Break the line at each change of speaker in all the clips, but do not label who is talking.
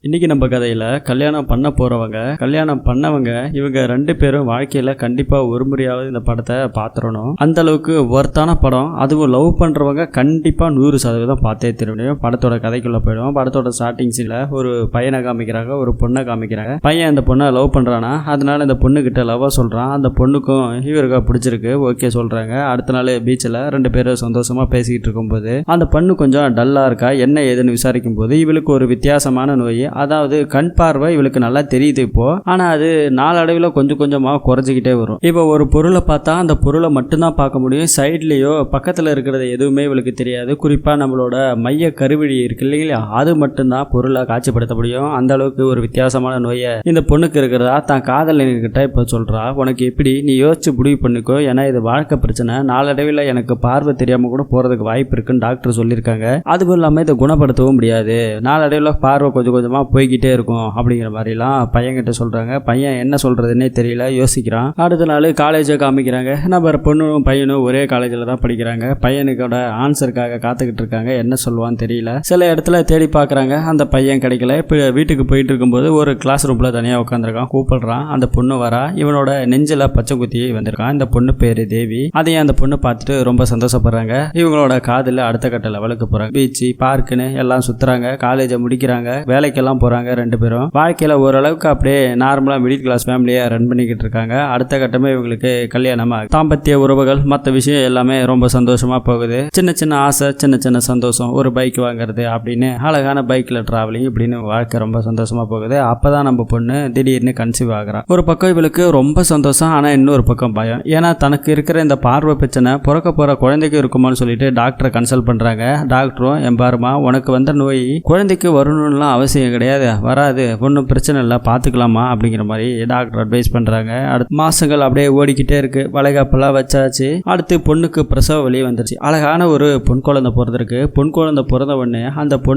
இன்னைக்கு நம்ம கதையில கல்யாணம் பண்ண போறவங்க, கல்யாணம் பண்ணவங்க இவங்க 2 பேரும் வாழ்க்கையில கண்டிப்பா ஒரு முறையாவது இந்த படத்தை பாத்துறணும். அந்த அளவுக்கு ஒர்த்தான படம். அதுவும் லவ் பண்றவங்க கண்டிப்பா 100% பார்த்தே திரும்பியும். படத்தோட கதைக்குள்ள போயிடும். படத்தோட ஸ்டார்டிங் சீன்ல ஒரு பையனை காமிக்கிறாங்க, ஒரு பொண்ணை காமிக்கிறாங்க. பையன் அந்த பொண்ணை லவ் பண்றானா, அதனால இந்த பொண்ணு கிட்ட லவ் சொல்றான். அந்த பொண்ணுக்கும் இவருக்கு பிடிச்சிருக்கு, ஓகே சொல்றாங்க. அடுத்த நாள் பீச்சில் 2 பேரும் சந்தோஷமா பேசிக்கிட்டு இருக்கும்போது அந்த பொண்ணு கொஞ்சம் டல்லா இருக்கா. என்ன ஏதுன்னு விசாரிக்கும் போது இவளுக்கு ஒரு வித்தியாசமான நோய், அதாவது கண் பார்வை இவளுக்கு நல்லா தெரியுது இப்போ. ஆனா அது நாளடைவில் கொஞ்சம் கொஞ்சமா குறைஞ்சிக்கிட்டே வரும். இப்போ ஒரு பொருளை பார்த்தா அந்த பொருளை மட்டும்தான் பார்க்க முடியும். சைட்லயோ பக்கத்துல இருக்கிறது எதுவுமே இவளுக்கு தெரியாது. குறிப்பா நம்மளோட மைய கருவிழி இருக்கு இல்லைங்களா, அது மட்டும்தான் பொருளை காட்சிப்படுத்த முடியும். அந்த அளவுக்கு ஒரு வித்தியாசமான நோயை இந்த பொண்ணுக்கு இருக்கிறதா தான் காதலன்கிட்ட இப்போ சொல்றா. உனக்கு எப்படி, நீ யோசிச்சு முடிவு பண்ணிக்கோ, ஏன்னா இது வாழ்க்கை பிரச்சனை. நாளடைவில் எனக்கு பார்வை தெரியாம கூட போறதுக்கு வாய்ப்பு இருக்குன்னு டாக்டர் சொல்லியிருக்காங்க. அதுவும் இல்லாமல் இதை குணப்படுத்தவும் முடியாது. நாளடைவில் பார்வை கொஞ்சம் கொஞ்சமா போய்கிட்டே இருக்கும் அப்படிங்கிற மாதிரிலாம் பையன்கிட்ட சொல்றாங்க. பையன் என்ன சொல்றதுன்னே தெரியல, யோசிக்கிறான். அடுத்த நாள் காலேஜை காமிக்கிறாங்க. நம்ம பொண்ணும் பையனும் ஒரே காலேஜில் தான் படிக்கிறாங்க. பையனுக்கோட ஆன்சருக்காக காத்துக்கிட்டு இருக்காங்க. என்ன சொல்லுவான்னு தெரியல. சில இடத்துல தேடி பார்க்குறாங்க, அந்த பையன் கிடைக்கல. இப்போ வீட்டுக்கு போயிட்டு இருக்கும்போது ஒரு கிளாஸ் ரூம்ல தனியாக உட்காந்துருக்கான். கூப்பிடுறான். அந்த பொண்ணு வரா. இவனோட நெஞ்சில் பச்சை குத்தி வந்திருக்கான். இந்த பொண்ணு பேரு தேவி. அதையும் அந்த பொண்ணு பார்த்துட்டு ரொம்ப சந்தோஷப்படுறாங்க. இவங்களோட காதல அடுத்த கட்ட லெவலுக்கு போறாங்க. பீச்சு பார்க்குன்னு எல்லாம் சுத்துறாங்க. காலேஜை முடிக்கிறாங்க. வேலைக்கெல்லாம் போறாங்க. 2 பேரும் வாழ்க்கையில ஓரளவுக்கு அப்படியே நார்மலா மிடில் கிளாஸ் ஃபேமிலியா ரன் பண்ணிக்கிட்டு இருக்காங்க. அடுத்த கட்டமே இவங்களுக்கு கல்யாணமா, தாம்பத்திய உறவுகள், மற்ற விஷயம் எல்லாமே ரொம்ப சந்தோஷமா போகுது. சின்ன சின்ன ஆசை, சின்ன சின்ன சந்தோஷம், ஒரு பைக் வாங்குறது அப்படின்னு அழகான பைக்ல டிராவலிங் இப்படின்னு வாழ்க்கை ரொம்ப சந்தோஷமா போகுது. அப்பதான் நம்ம பொண்ணு திடீர்னு கன்சீவ் ஆகுறா. ஒரு பக்கம் இவளுக்கு ரொம்ப சந்தோஷம், ஆனா இன்னொரு பக்கம் பயம். ஏன்னா தனக்கு இருக்கிற இந்த பார்வை பிரச்சனை பிறக்க போற குழந்தைக்கு இருக்குமான்னு சொல்லிட்டு டாக்டரை கன்சல்ட் பண்றாங்க. டாக்டரும், எம்பாருமா உனக்கு வந்த நோய் குழந்தைக்கு வரணும்லாம் அவசியம் கிடையாது, வராது, ஒன்றும் பிரச்சனை இல்லை, பார்த்துக்கலாமா அப்படிங்கிற மாதிரி டாக்டர் அட்வைஸ் பண்ணுறாங்க. அடுத்த மாதங்கள் அப்படியே ஓடிக்கிட்டே இருக்கு. வளைகாப்பெல்லாம் வச்சாச்சு. அடுத்து பொண்ணுக்கு பிரசவ வலி வந்துருச்சு. அழகான ஒரு பொன் குழந்தை பிறந்திருக்கு. பொன் குழந்தை பிறந்த உடனே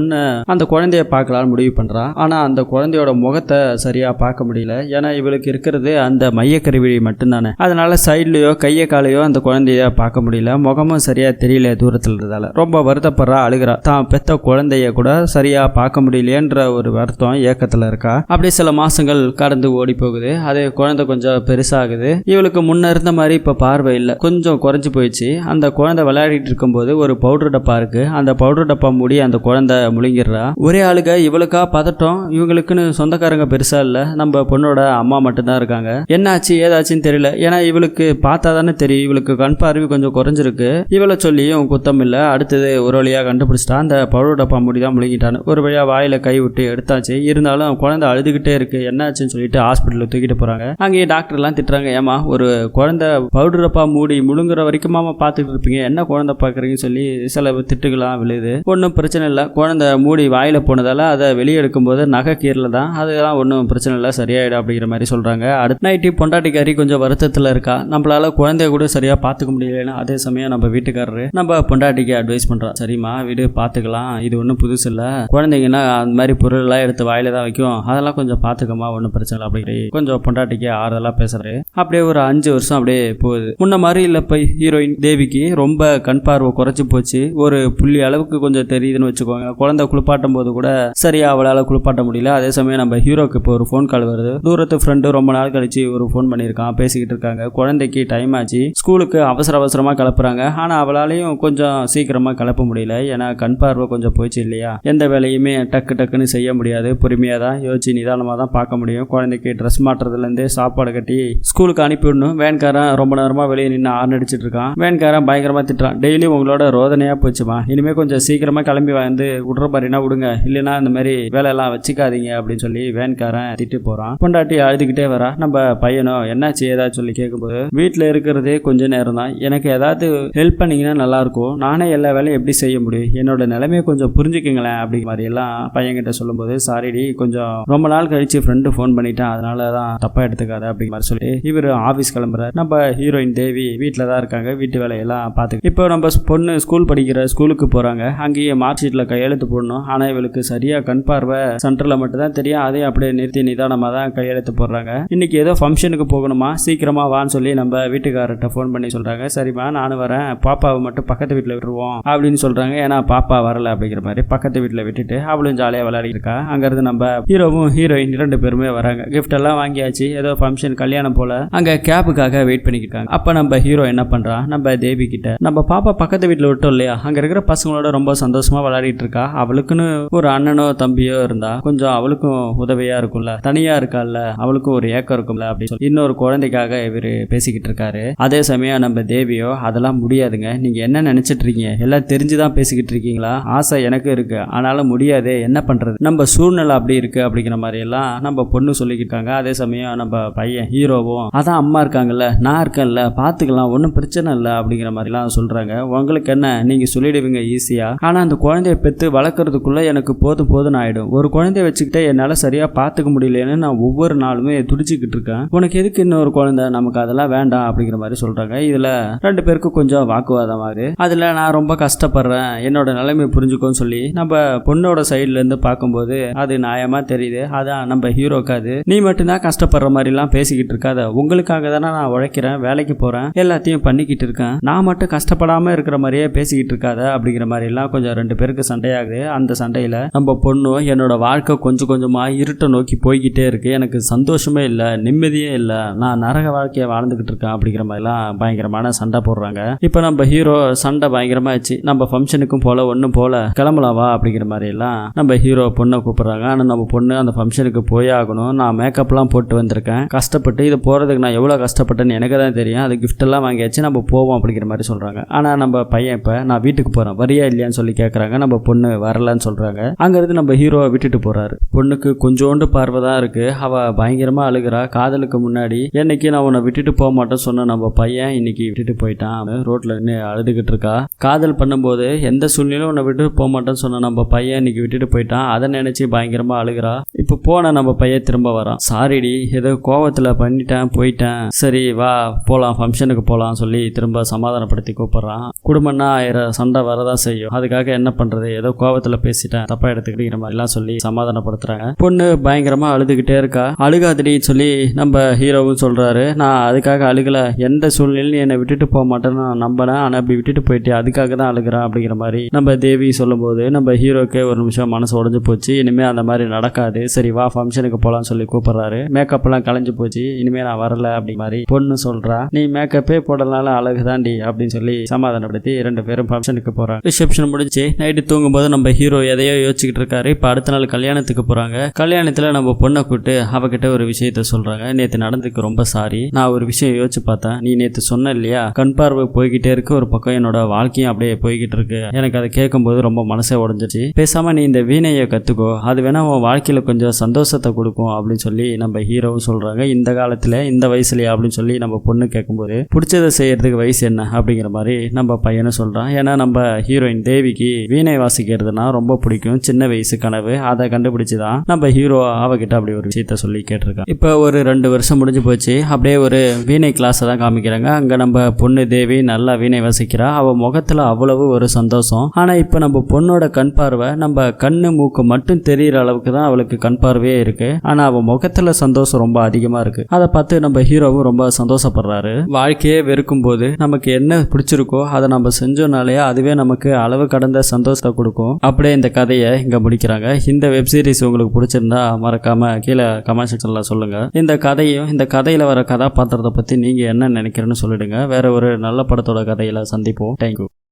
அந்த குழந்தைய பார்க்கலான்னு முடிவு பண்ணுறா. ஆனால் அந்த குழந்தையோட முகத்தை சரியாக பார்க்க முடியல. ஏன்னா இவளுக்கு இருக்கிறது அந்த மையக்கருவிழி மட்டும்தானே. அதனால சைட்லையோ கையை காலையோ அந்த குழந்தைய பார்க்க முடியல. முகமும் சரியாக தெரியல தூரத்தில் இருந்ததால. ரொம்ப வருத்தப்படுறா, அழுகிறா. தான் பெத்த குழந்தைய கூட சரியாக பார்க்க முடியலையன்ற ஒரு வருத்தம் ஏக்கத்தில் இருக்கா. அப்படியே சில மாசங்கள் கடந்து ஓடி போகுது. அது குழந்தை கொஞ்சம் பெருசாகுது. இவளுக்கு முன்ன இருந்த மாதிரி இப்ப பார்வை இல்லை, கொஞ்சம் குறைஞ்சு போயிடுச்சு. அந்த குழந்தை விளையாடிட்டு இருக்கும்போது ஒரு பவுடர் டப்பா இருக்கு. அந்த பவுடர் டப்பா மூடி அந்த குழந்தை முழுங்கிடுறா. ஒரே ஆளுக இவளுக்கா பதட்டம். இவங்களுக்குன்னு சொந்தக்காரங்க பெருசா இல்ல, நம்ம பொண்ணோட அம்மா மட்டும்தான் இருக்காங்க. என்னாச்சு ஏதாச்சுன்னு தெரியல. ஏன்னா இவளுக்கு பார்த்தா தானே தெரியும், இவளுக்கு கண் பார்வை கொஞ்சம் குறைஞ்சிருக்கு. இவளை சொல்லியும் குத்தம் இல்லை. அடுத்தது ஒரு வழியா கண்டுபிடிச்சிட்டா. அந்த பவுடர் டப்பா மூடி தான் முழுங்கிட்டான்னு. ஒரு வழியா வாயில கை விட்டு எடுத்தாச்சு. இருந்தாலும் குழந்தை அழுதுகிட்டே இருக்கு. என்னாச்சுன்னு சொல்லிட்டு ஹாஸ்பிட்டலில் தூக்கிட்டு போறாங்க. அங்கேயே டாக்டர்லாம் திட்டுறாங்க. ஏமா ஒரு குழந்தை பவுடர் டப்பா மூடி முழுங்குற வரைக்கும் பார்த்துட்டு இருப்பீங்க, என்ன குழந்தை பார்க்குறீங்கன்னு சொல்லி சில திட்டுகளாம் விழுது. ஒன்றும் பிரச்சனை இல்லை. குழந்தை மூடி வாயில போனதால அதை வெளியே எடுக்கும்போது நகை கீரல தான், அதெல்லாம் ஒன்றும் பிரச்சனை இல்லை, சரியாயிடும் அப்படிங்கிற மாதிரி சொல்றாங்க. அடுத்த நைட்டு பொண்டாட்டிக்காரி கொஞ்சம் வருத்தத்தில் இருக்கா. நம்மளால குழந்தைய கூட சரியா பார்த்துக்க முடியலன்னா, அதே சமயம் நம்ம வீட்டுக்காரரு நம்ம பொண்டாட்டிக்கு அட்வைஸ் பண்றா. சரிம்மா வீடு பார்த்துக்கலாம், இது ஒன்றும் புதுசு இல்லை, குழந்தைங்கன்னா அந்த மாதிரி பொருள் எல்லாம் எடுத்து வாயில தான் வைக்கும், அதெல்லாம் கொஞ்சம் பார்த்துக்கமா, ஒன்றும் பிரச்சனை இல்லை அப்படி கொஞ்சம் பொண்டாட்டிக்கு ஆறுதலா பேசுறாரு. அப்படியே ஒரு 5 வருஷம் அப்படியே போகுது. முன்ன மாதிரி இல்லை. இப்போ ஹீரோயின் தேவிக்கு ரொம்ப கண் பார்வை குறைச்சி போச்சு. ஒரு புள்ளி அளவுக்கு கொஞ்சம் தெரியுதுன்னு வச்சுக்கோங்க. குழந்தை குளிப்பாட்டும் போது கூட சரியா அவளால் குளிப்பாட்ட முடியல. அதே சமயம் நம்ம ஹீரோக்கு இப்போ ஒரு ஃபோன் கால் வருது. தூரத்து ஃப்ரெண்டு ரொம்ப நாள் கழிச்சு ஒரு ஃபோன் பண்ணியிருக்கான். பேசிக்கிட்டு இருக்காங்க. குழந்தைக்கு டைம் ஆச்சு, ஸ்கூலுக்கு அவசரமா கிளப்புறாங்க. ஆனா அவளாலையும் கொஞ்சம் சீக்கிரமா கிளப்ப முடியல. ஏன்னா கண் பார்வை கொஞ்சம் போயிடுச்சு இல்லையா. எந்த வேலையுமே டக்குன்னு செய்ய முடியாது. பொறுமையாக தான் யோசிச்சு நிதானமாக தான் பார்க்க முடியும். குழந்தைக்கு ட்ரெஸ் மாட்டுறதுலேருந்து சாப்பாடு கட்டி ஸ்கூலுக்கு அனுப்பிவிடணும். வேன்காரன் ரொம்ப நேரமாக வெளியே நின்று ஆர்ன் அடிச்சிட்டு இருக்கான். வேன்காரன் பயங்கரமாக திட்டுறான். டெய்லி உங்களோட ரோதனையாக போச்சுமா, இனிமேல் கொஞ்சம் சீக்கிரமாக கிளம்பி வந்து விடுற மாதிரினா விடுங்க, இல்லைன்னா இந்த மாதிரி வேலையெல்லாம் வச்சுக்காதீங்க அப்படின்னு சொல்லி வேன்காரன் திட்டு போகிறான். பொண்டாட்டி அழுதுகிட்டே வரா. நம்ம பையனும் என்னாச்சு ஏதாச்சும் சொல்லி கேட்கும்போது, வீட்டில் இருக்கிறதே கொஞ்ச நேரம் தான், எனக்கு ஏதாவது ஹெல்ப் பண்ணிங்கன்னா நல்லாயிருக்கும், நானே எல்லா வேலையும் எப்படி செய்ய முடியும், என்னோட நிலைமையை கொஞ்சம் புரிஞ்சுக்குங்களேன் அப்படிங்கிற மாதிரி எல்லாம் பையன்கிட்ட சொல்லும்போது, சாரிடி கொஞ்சம் ரொம்ப நாள் கழிச்சு ஃப்ரெண்டு ஃபோன் பண்ணிட்டான், அதனால தான் தப்பா எடுத்துக்காத அப்படிங்கிற மாதிரி சொல்லி இவர் ஆஃபீஸ் கிளம்புறாரு. நம்ம ஹீரோயின் தேவி வீட்டில் தான் இருக்காங்க. வீட்டு வேலையெல்லாம் பார்த்து இப்போ நம்ம பொண்ணு ஸ்கூல் படிக்கிற ஸ்கூலுக்கு போகிறாங்க. அங்கேயே மார்க் ஷீட்டில் கையெழுத்து போடணும். ஆனால் இவளுக்கு சரியாக கண் பார்வை சென்டரில் மட்டும் தான் தெரியும். அதையும் அப்படியே நிறுத்தி நிதானமாக தான் கையெழுத்து போடுறாங்க. இன்னைக்கு ஏதோ ஃபங்க்ஷனுக்கு போகணுமா, சீக்கிரமா வான்னு சொல்லி நம்ம வீட்டுக்காரர்கிட்ட ஃபோன் பண்ணி சொல்கிறாங்க. சரிம்மா நானும் வரேன், பாப்பாவை மட்டும் பக்கத்து வீட்டில் விட்டுருவோம் அப்படின்னு சொல்கிறாங்க. ஏன்னா பாப்பா வரல அப்படிங்கிற மாதிரி பக்கத்து வீட்டில் விட்டுட்டு அவளும் ஜாலியாக விளையாடி இருக்கா. அங்கிருந்து நம்ம ஹீரோவும் ஹீரோயின் 2 பேருமே வராங்க. கிஃப்ட் எல்லாம் வாங்கியாச்சு. ஏதோ ஃபங்க்ஷன் கல்யாணம் போல அங்க கேபுக்காக வெயிட் பண்ணிக்கிட்டாங்க. அப்ப நம்ம ஹீரோ என்ன பண்றான், நம்ம தேவி கிட்ட நம்ம பாப்பா பக்கத்து வீட்டுல விட்டோம் இல்லையா, அங்க இருக்கிற பசங்களோட ரொம்ப சந்தோஷமா விளையாடிட்டு இருக்கா. அவளுக்குன்னு ஒரு அண்ணனோ தம்பியோ இருந்தா கொஞ்சம் அவளுக்கும் உதவியா இருக்கும்ல, தனியா இருக்கால, அவளுக்கும் ஒரு ஏக்கம் இருக்கும்ல அப்படின்னு சொல்லி இன்னொரு குழந்தைக்காக இவரு பேசிக்கிட்டு இருக்காரு. அதே சமயம் நம்ம தேவியோ அதெல்லாம் முடியாதுங்க, நீங்க என்ன நினைச்சிட்டு இருக்கீங்க, எல்லாம் தெரிஞ்சுதான் பேசிக்கிட்டு இருக்கீங்களா, ஆசை எனக்கு இருக்கு ஆனாலும் முடியாது, என்ன பண்றது, நம்ம சூழ்நிலை அப்படி இருக்கு அப்படிங்கிற மாதிரி எல்லாம் நம்ம பொண்ணு சொல்லிக்கிட்டாங்க. அதே சமயம் நம்ம பையன் ஹீரோவும் அதான் அம்மா இருக்காங்கல்ல, நான் இருக்கேன்ல, பாத்துக்கலாம், ஒன்றும் பிரச்சனை இல்லை அப்படிங்கிற மாதிரிலாம் சொல்றாங்க. உங்களுக்கு என்ன, நீங்க சொல்லிடுவீங்க ஈஸியா, ஆனா அந்த குழந்தைய பெற்று வளர்க்கறதுக்குள்ள எனக்கு போதும் ஆயிடும். ஒரு குழந்தைய வச்சுக்கிட்டே என்னால சரியா பாத்துக்க முடியலன்னு நான் ஒவ்வொரு நாளுமே துடிச்சுக்கிட்டு இருக்கேன். உனக்கு எதுக்கு இன்னொரு குழந்தை, நமக்கு அதெல்லாம் வேண்டாம் அப்படிங்கிற மாதிரி சொல்றாங்க. இதுல 2 பேருக்கும் கொஞ்சம் வாக்குவாதம் ஆகுது. அதுல நான் ரொம்ப கஷ்டப்படுறேன், என்னோட நிலைமை புரிஞ்சுக்கோன்னு சொல்லி நம்ம பொண்ணோட சைட்ல இருந்து பார்க்கும்போது அது நியாயமா தெரியுது. அதான் நம்ம ஹீரோக்காது, நீ மட்டும்தான் கஷ்டப்படுற மாதிரி எல்லாம் பேசிக்கிட்டு இருக்காத, உங்களுக்காக தானே நான் உழைக்கிறேன், வேலைக்கு போறேன், எல்லாத்தையும் பண்ணிக்கிட்டு இருக்கேன், நான் மட்டும் கஷ்டப்படாம இருக்கிற மாதிரியே பேசிக்கிட்டு இருக்காத அப்படிங்கிற மாதிரி எல்லாம் கொஞ்சம் 2 பேருக்கு சண்டையாகுது. அந்த சண்டையில நம்ம பொண்ணு என்னோட வாழ்க்கை கொஞ்சம் கொஞ்சமா இருட்டை நோக்கி போய்கிட்டே இருக்கு, எனக்கு சந்தோஷமே இல்லை, நிம்மதியே இல்லை, நான் நரக வாழ்க்கையை வாழ்ந்துகிட்டு இருக்கேன் அப்படிங்கிற மாதிரிலாம் பயங்கரமான சண்டை போடுறாங்க. இப்போ நம்ம ஹீரோ சண்டை பயங்கரமா ஆச்சு, நம்ம ஃபங்க்ஷனுக்கும் போல ஒன்றும் போல கிளம்பலாவா அப்படிங்கிற மாதிரி எல்லாம் நம்ம ஹீரோ பொண்ணை கூப்பிடுறாங்க. ஆனால் நம்ம பொண்ணு அந்த ஃபங்க்ஷனுக்கு போய் ஆகணும், நான் மேக்கப்லாம் போட்டு வந்திருக்கேன், கஷ்டப்பட்டு இது போகிறதுக்கு நான் எவ்வளோ கஷ்டப்பட்டேன்னு எனக்கு தான் தெரியும், அது கிஃப்ட் எல்லாம் வாங்கியாச்சு, நம்ம போவோம் அப்படிங்கிற மாதிரி சொல்கிறாங்க. ஆனால் நம்ம பையன் இப்போ நான் வீட்டுக்கு போகிறேன் வரியா இல்லையான்னு சொல்லி கேட்குறாங்க. நம்ம பொண்ணு வரலன்னு சொல்கிறாங்க. அங்கேருந்து நம்ம ஹீரோவை விட்டுட்டு போகிறாரு. பொண்ணுக்கு கொஞ்சோண்டு பார்வை தான் இருக்குது, அவள் பயங்கரமாக அழுகிறா. காதலுக்கு முன்னாடி என்னைக்கு நான் உன்னை விட்டுட்டு போக மாட்டேன்னு சொன்ன நம்ம பையன் இன்னைக்கு விட்டுட்டு போயிட்டான், ரோட்டில் நின்று அழுதுகிட்டு இருக்கா. காதல் பண்ணும்போது எந்த சூழ்நிலையும் உன்னை விட்டுட்டு போக மாட்டேன்னு சொன்ன நம்ம பையன் இன்னைக்கு விட்டுட்டு போயிட்டான், அதை நினைச்சு பயங்கரமா அழுகிறா. இப்போ போன நம்ம பையன் திரும்ப வரான், சாரிடி ஏதோ கோவத்துல பண்ணிட்டேன் போயிட்டேன், சரி வா போலாம் ஃபங்க்ஷனுக்கு போலாம் சொல்லி திரும்ப சமாதானப்படுத்தி கூப்பிடுறான். குடும்பம்னா 1000 சண்டை வரதான் செய்யும், அதுக்காக என்ன பண்றது, ஏதோ கோவத்துல பேசிட்டேன் தப்பா எடுத்துக்கிற மாதிரிலாம் சொல்லி சமாதானப்படுத்துறாங்க. பொண்ணு பயங்கரமா அழுதுகிட்டே இருக்கா. அழுகாதடி சொல்லி நம்ம ஹீரோவும் சொல்றாரு, நான் அதுக்காக அழுகல, எந்த சூழ்நிலையும் என்னை விட்டுட்டு போக மாட்டேன்னு நான் நம்பினேன், ஆனா அப்படி விட்டுட்டு போயிட்டு அதுக்காக தான் அழுகிறேன் அப்படிங்கிற மாதிரி நம்ம தேவி சொல்லும் போது நம்ம ஹீரோக்கே ஒரு நிமிஷம் மனசு உடஞ்சு போச்சு. இனிமே அந்த மாதிரி நடக்காது, சரி வா ஃபங்க்ஷனுக்கு போலான்னு சொல்லி கூப்பிடுறாரு. மேக்கப் எல்லாம் கலைஞ்சு போச்சு, இனிமே நான் வரல அப்படி மாதிரி பொண்ணு சொல்றா. நீ மேக்கப்பே போடனால அழகு தாண்டி அப்படின்னு சொல்லி சமாதானப்படுத்தி 2 பேரும் ஃபங்க்ஷனுக்கு போறாங்க. ரிசப்ஷன் முடிஞ்சு நைட்டு தூங்கும்போது நம்ம ஹீரோ எதையோ யோசிச்சுக்கிட்டு இருக்காரு. இப்போ அடுத்த நாள் கல்யாணத்துக்கு போறாங்க. கல்யாணத்துல நம்ம பொண்ணை கூப்பிட்டு அவகிட்ட ஒரு விஷயத்த சொல்றாங்க. நேற்று நடந்துக்கு ரொம்ப சாரி, நான் ஒரு விஷயம் யோசிச்சு பார்த்தேன், நீ நேற்று சொன்ன இல்லையா கண் பார்வை போய்கிட்டே இருக்கு, ஒரு பக்கம் என்னோட வாழ்க்கையும் அப்படியே போய்கிட்டு இருக்கு, எனக்கு அதை கேட்கும்போது ரொம்ப மனசே உடஞ்சிச்சு, பேசாம நீ இந்த வீணையை கத்துக்கோ, அது வேணா உன் வாழ்க்கையில கொஞ்சம் சந்தோஷத்தை கொடுக்கும் அப்படின்னு சொல்லி நம்ம ஹீரோவும் சொல்றாங்க. இந்த காலத்துல இந்த வயசுலயா அப்படின்னு சொல்லி நம்ம பொண்ணு கேட்கும்போது பிடிச்சதை செய்யறதுக்கு வயசு என்ன அப்படிங்கிற மாதிரி நம்ம பையனும் சொல்றான். ஏன்னா நம்ம ஹீரோயின் தேவிக்கு வீணை வாசிக்கிறதுனா ரொம்ப பிடிக்கும், சின்ன வயசு கனவு, அதை கண்டுபிடிச்சுதான் நம்ம ஹீரோ அவகிட்ட அப்படி ஒரு விஷயத்த சொல்லி கேட்டிருக்கான். இப்போ ஒரு 2 வருஷம் முடிஞ்சு போச்சு. அப்படியே ஒரு வீணை கிளாஸ் தான் காமிக்கிறாங்க. அங்க நம்ம பொண்ணு தேவி நல்லா வீணை வாசிக்கிறா. அவ முகத்துல அவ்வளவு ஒரு சந்தோஷம். ஆனா இப்ப நம்ம பொண்ணோட கண் பார்வை நம்ம கண்ணு மூக்கு மட்டும் தெரியிற அளவுக்கு தான் அவளுக்கு கண் பார்வையே இருக்கு. ஆனா அவ முகத்துல சந்தோஷம் ரொம்ப அதிகமா இருக்கு. அதை பார்த்து நம்ம ஹீரோவும் ரொம்ப சந்தோஷப்படுறாரு. வாழ்க்கையே வெறுக்கும் போது நமக்கு என்ன பிடிச்சிருக்கோ அதை நம்ம செஞ்சோம்னாலே அதுவே நமக்கு அளவு கடந்த சந்தோஷத்தை கொடுக்கும். அப்படியே இந்த கதையை இங்க முடிக்கிறாங்க. இந்த வெப் சீரிஸ் உங்களுக்கு பிடிச்சிருந்தா மறக்காம கீழே கமெண்ட் செக்ஷன்ல சொல்லுங்க. இந்த கதையும் இந்த கதையில வர கதாபாத்திரத்தை பத்தி நீங்க என்ன நினைக்கிறேன்னு சொல்லிடுங்க. வேற ஒரு நல்ல படத்தோட கதையில சந்திப்போம். தேங்க்யூ.